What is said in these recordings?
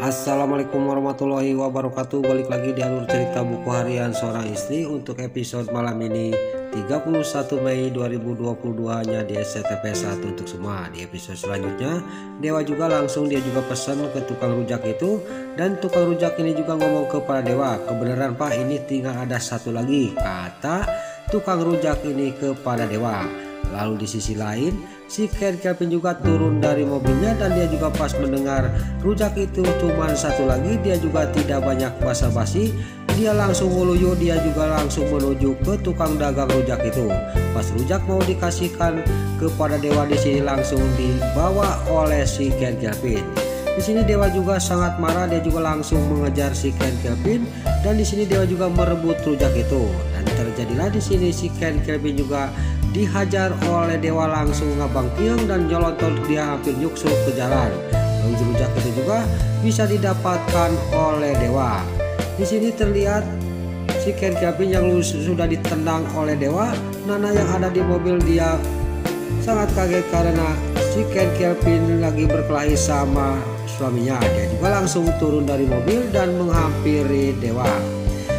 Assalamualaikum warahmatullahi wabarakatuh. Balik lagi di alur cerita buku harian seorang istri untuk episode malam ini 31 Mei 2022 hanya di SCTV 1 untuk semua. Di episode selanjutnya Dewa juga langsung dia juga pesan ke tukang rujak itu, dan tukang rujak ini juga ngomong kepada Dewa, kebenaran Pak, ini tinggal ada satu lagi, kata tukang rujak ini kepada Dewa. Lalu di sisi lain si Kevin juga turun dari mobilnya, dan dia juga pas mendengar rujak itu cuma satu lagi, dia juga tidak banyak basa-basi, dia langsung ngeluyu, dia juga langsung menuju ke tukang dagang rujak itu. Pas rujak mau dikasihkan kepada Dewa, di sini langsung dibawa oleh si Kevin. Di sini Dewa juga sangat marah, dia juga langsung mengejar si Kevin, dan di sini Dewa juga merebut rujak itu. Dan terjadilah di sini si Kevin juga dihajar oleh Dewa, langsung ngabang piang dan nyelontot, dia hampir nyuksuk ke jalan. Lalu rujak itu juga bisa didapatkan oleh Dewa. Di sini terlihat si Kevin yang sudah ditendang oleh Dewa. Nana yang ada di mobil dia sangat kaget karena si Kevin lagi berkelahi sama suaminya. Dia juga langsung turun dari mobil dan menghampiri Dewa.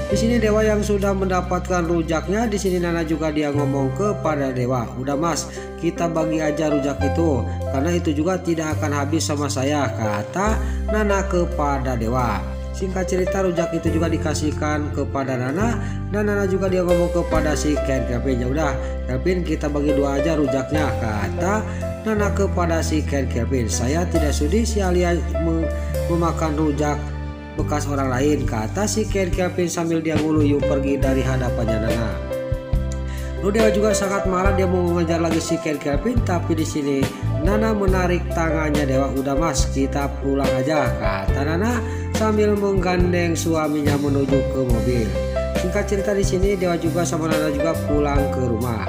Di sini Dewa yang sudah mendapatkan rujaknya, di sini Nana juga dia ngomong kepada Dewa, udah Mas, kita bagi aja rujak itu, karena itu juga tidak akan habis sama saya, kata Nana kepada Dewa. Singkat cerita rujak itu juga dikasihkan kepada Nana, dan Nana juga dia ngomong kepada si Kevin, ya udah Kevin, kita bagi dua aja rujaknya, kata Nana kepada si Kevin. Saya tidak sudi si Alia memakan rujak bekas orang lain, kata si Kevin sambil dia nguluyu pergi dari hadapannya Nana. Lalu Dewa juga sangat marah, dia mau mengejar lagi si Kevin, tapi di sini Nana menarik tangannya Dewa, udah Mas, kita pulang aja, kata Nana sambil menggandeng suaminya menuju ke mobil. Singkat cerita di sini Dewa juga sama Nana juga pulang ke rumah.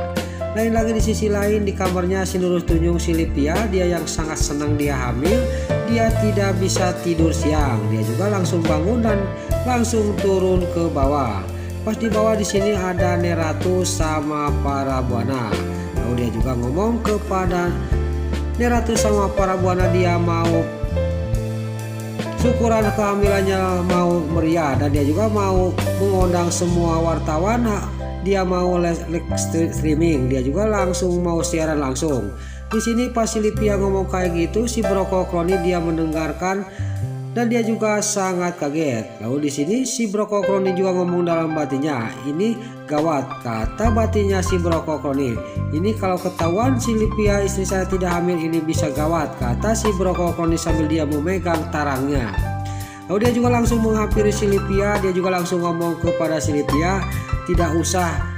Lain lagi di sisi lain di kamarnya si Nurul Tunjung si Lipia, dia yang sangat senang dia hamil, dia tidak bisa tidur siang, dia juga langsung bangun dan langsung turun ke bawah. Pas di bawah di sini ada Neratu sama para buana. Lalu dia juga ngomong kepada Neratu sama para buana, dia mau syukuran kehamilannya mau meriah, dan dia juga mau mengundang semua wartawan. Dia mau live streaming, dia juga langsung mau siaran langsung. Di sini pas si Lipia ngomong kayak gitu, si Broko Kroni dia mendengarkan dan dia juga sangat kaget. Lalu di sini si Broko Kroni juga ngomong dalam batinnya, ini gawat, kata batinnya si Broko Kroni. Ini kalau ketahuan si Lipia istri saya tidak hamil, ini bisa gawat, kata si Broko Kroni sambil dia memegang tarangnya. Lalu dia juga langsung menghampiri si Lipia, dia juga langsung ngomong kepada si Lipia, tidak usah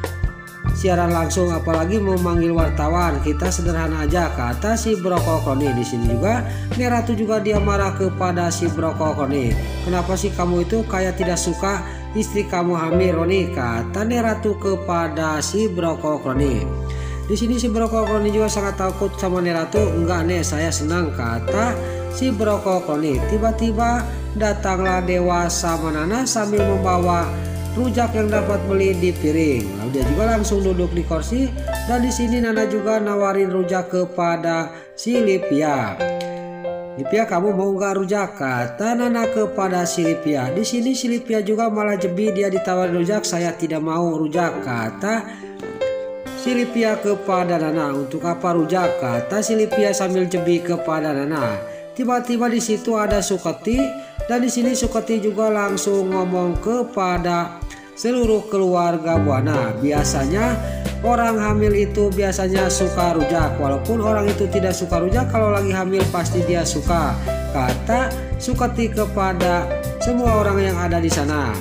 siaran langsung apalagi memanggil wartawan, kita sederhana aja, kata si Broko Kroni. Di sini juga Neratu juga dia marah kepada si Broko Kroni. Kenapa sih kamu itu kayak tidak suka istri kamu hamil, Roni, kata Neratu kepada si Broko Kroni. Di sini si Broko Kroni juga sangat takut sama Neratu. Enggak nih, saya senang, kata si Broko Kroni. Tiba-tiba datanglah Dewa sama Nana sambil membawa rujak yang dapat beli di piring. Lalu dia juga langsung duduk di kursi, dan di sini Nana juga nawarin rujak kepada si Lipia. Lipia, kamu mau nggak rujak, kata Nana kepada si Lipia. Di sini si Lipia juga malah jebi, dia ditawarin rujak, saya tidak mau rujak, kata si Lipia kepada Nana. Untuk apa rujak, kata si Lipia sambil jebi kepada Nana. Tiba-tiba di situ ada Suketi, dan di sini Suketi juga langsung ngomong kepada seluruh keluarga buana. Biasanya orang hamil itu biasanya suka rujak, walaupun orang itu tidak suka rujak, kalau lagi hamil pasti dia suka, kata Suketi kepada semua orang yang ada di sana.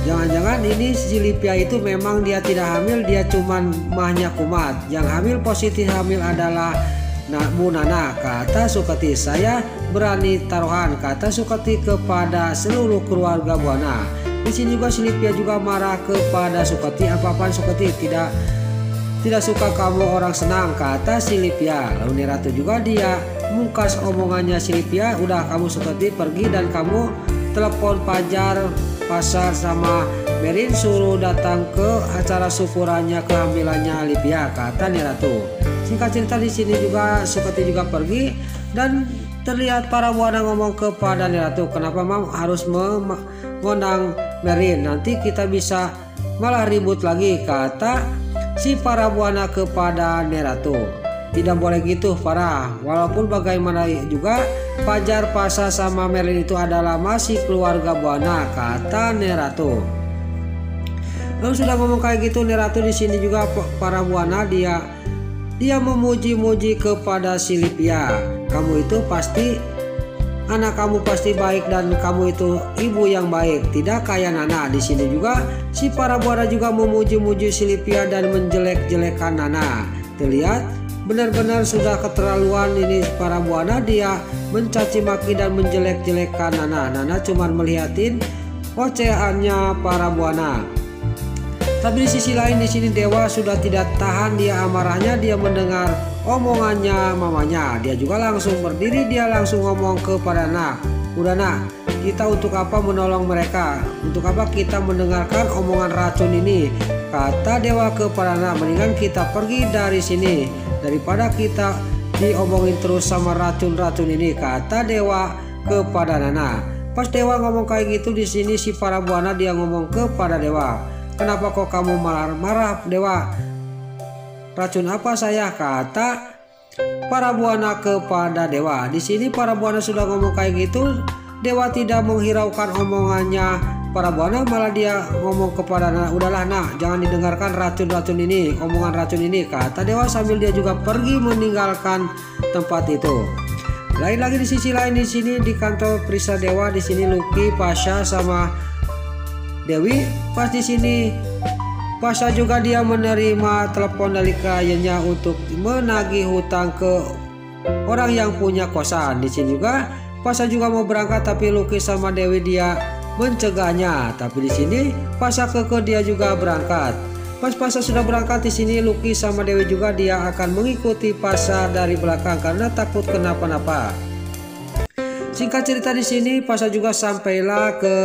Jangan-jangan ini si Lipia itu memang dia tidak hamil, dia cuman mahnya kumat. Yang hamil positif hamil adalah Bu Nana, kata Suketi. Saya berani taruhan, kata Suketi kepada seluruh keluarga buana. Di sini juga si Lipia juga marah kepada Suketi. Apa-apaan Suketi, tidak suka kamu orang senang, kata si Lipia. Lalu Neratu juga dia mungkas omongannya si Lipia, udah kamu Suketi pergi dan kamu telepon Pajar, Pasar sama Merin suruh datang ke acara syukurannya kehamilannya Lipia, kata Neratu. Singkat cerita di sini juga Suketi juga pergi, dan terlihat para buana ngomong kepada Neratu, kenapa Mam harus mengundang Merlin, nanti kita bisa malah ribut lagi, kata si para buana kepada Neratu. Tidak boleh gitu Farah, walaupun bagaimana juga Fajar, Pasha sama Merlin itu adalah masih keluarga buana, kata Neratu. Lalu sudah ngomong kayak gitu, Neratu di sini juga para buana dia memuji-muji kepada si Livia. Kamu itu pasti, anak kamu pasti baik dan kamu itu ibu yang baik, tidak kayak Nana. Di sini juga si para buana juga memuji-muji si Livia dan menjelek-jelekan Nana. Terlihat benar-benar sudah keterlaluan ini para buana, dia mencaci maki dan menjelek-jelekan Nana. Nana cuma melihatin ocehannya para buana. Tapi di sisi lain di sini Dewa sudah tidak tahan dia amarahnya, dia mendengar omongannya mamanya. Dia juga langsung berdiri, dia langsung ngomong kepada Nak, udah Nak, kita untuk apa menolong mereka? Untuk apa kita mendengarkan omongan racun ini? Kata Dewa kepada Nak, mendingan kita pergi dari sini daripada kita diomongin terus sama racun-racun ini, kata Dewa kepada Nana. Pas Dewa ngomong kayak gitu, di sini si para buana dia ngomong kepada Dewa, kenapa kok kamu marah-marah Dewa? Racun apa saya? Kata para buana kepada Dewa. Di sini para buana sudah ngomong kayak gitu, Dewa tidak menghiraukan omongannya para buana, malah dia ngomong kepada Nak, udahlah Nak, jangan didengarkan racun-racun ini, omongan racun ini, kata Dewa sambil dia juga pergi meninggalkan tempat itu. Lain lagi di sisi lain di sini di kantor Prisa Dewa, di sini Lucky, Pasha sama Dewi. Pas di sini Pasha juga dia menerima telepon dari kliennya untuk menagih hutang ke orang yang punya kosan. Di sini juga Pasha juga mau berangkat, tapi Lucky sama Dewi dia mencegahnya. Tapi di sini Pasha keke dia juga berangkat. Pas Pasha sudah berangkat, di sini Lucky sama Dewi juga dia akan mengikuti Pasha dari belakang karena takut kenapa-napa. Singkat cerita di sini Pasha juga sampailah ke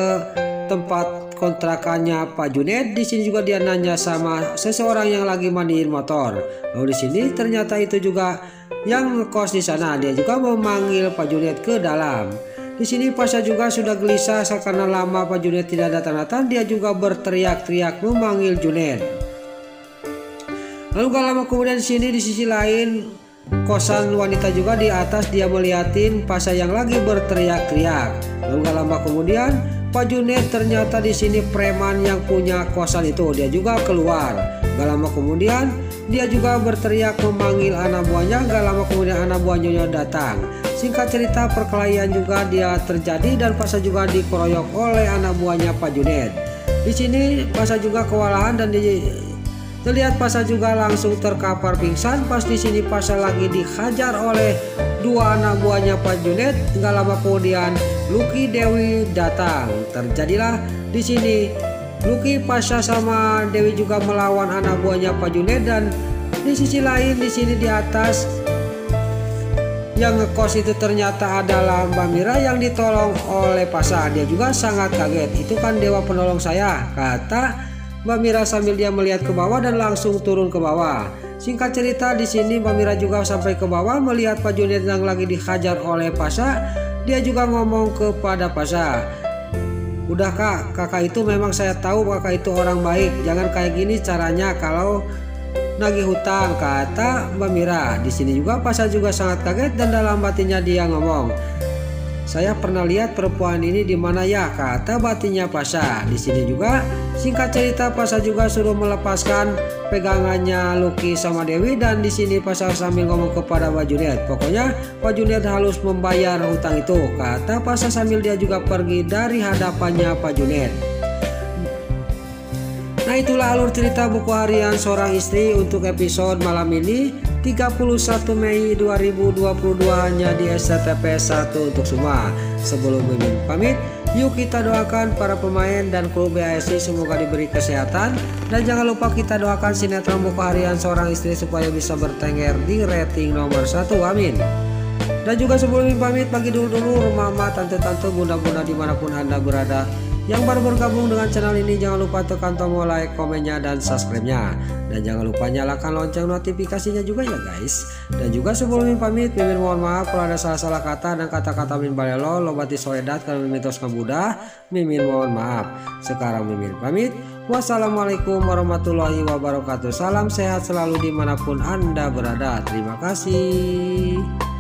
tempat kontrakannya Pak Junet. Di sini juga dia nanya sama seseorang yang lagi mandiin motor. Lalu di sini ternyata itu juga yang ngekos di sana. Dia juga memanggil Pak Junet ke dalam. Di sini Pasha juga sudah gelisah karena lama Pak Junet tidak datang-datang. Dia juga berteriak-teriak memanggil Junet. Lalu gak lama kemudian di sini di sisi lain kosan wanita juga di atas, dia melihatin Pasha yang lagi berteriak-teriak. Lalu gak lama kemudian Pak Junet ternyata di sini preman yang punya kosan itu, dia juga keluar. Gak lama kemudian dia juga berteriak memanggil anak buahnya. Gak lama kemudian anak buahnya datang. Singkat cerita perkelahian juga dia terjadi dan Pasha juga dikeroyok oleh anak buahnya Pak Junet. Di sini Pasha juga kewalahan dan terlihat Pasha juga langsung terkapar pingsan. Pas di sini Pasha lagi dihajar oleh dua anak buahnya Pak Junet. Gak lama kemudian Lucky, Dewi datang. Terjadilah di sini Lucky, Pasha sama Dewi juga melawan anak buahnya Pak Junet. Dan di sisi lain di sini di atas yang ngekos itu ternyata adalah Mbak Mira yang ditolong oleh Pasha. Dia juga sangat kaget, itu kan dewa penolong saya, kata Mbak Mira sambil dia melihat ke bawah dan langsung turun ke bawah. Singkat cerita di sini Mbak Mira juga sampai ke bawah melihat Pak Junet yang lagi dihajar oleh Pasha. Dia juga ngomong kepada Pasha, udah kak, kakak itu memang saya tahu kakak itu orang baik, jangan kayak gini caranya kalau nagih hutang, kata Mbak Mira. Di sini juga Pasha juga sangat kaget dan dalam batinnya dia ngomong, saya pernah lihat perempuan ini di mana ya, kata batinnya Pasha. Di sini juga singkat cerita Pasha juga suruh melepaskan pegangannya Lucky sama Dewi dan di sini Pasha sambil ngomong kepada Pak Junet, pokoknya Pak Junet harus membayar hutang itu, kata Pasha sambil dia juga pergi dari hadapannya Pak Junet. Nah itulah alur cerita buku harian seorang istri untuk episode malam ini 31 Mei 2022 hanya di SCTP 1 untuk semua. Sebelum Mimin pamit, yuk kita doakan para pemain dan kru BASI semoga diberi kesehatan. Dan jangan lupa kita doakan sinetron buku harian seorang istri supaya bisa bertengger di rating nomor 1, amin. Dan juga sebelum Mimin pamit, bagi dulu mama, tante-tante, bunda-bunda dimanapun Anda berada, Yang baru bergabung dengan channel ini jangan lupa tekan tombol like, komennya, dan subscribe-nya. Dan jangan lupa nyalakan lonceng notifikasinya juga ya guys. Dan juga sebelum Mimin pamit, Mimin mohon maaf kalau ada salah-salah kata dan kata-kata Mimin balelo, lobati soedat kalau Mimin tos kabudah, Mimin mohon maaf. Sekarang Mimin pamit. Wassalamualaikum warahmatullahi wabarakatuh. Salam sehat selalu dimanapun Anda berada. Terima kasih.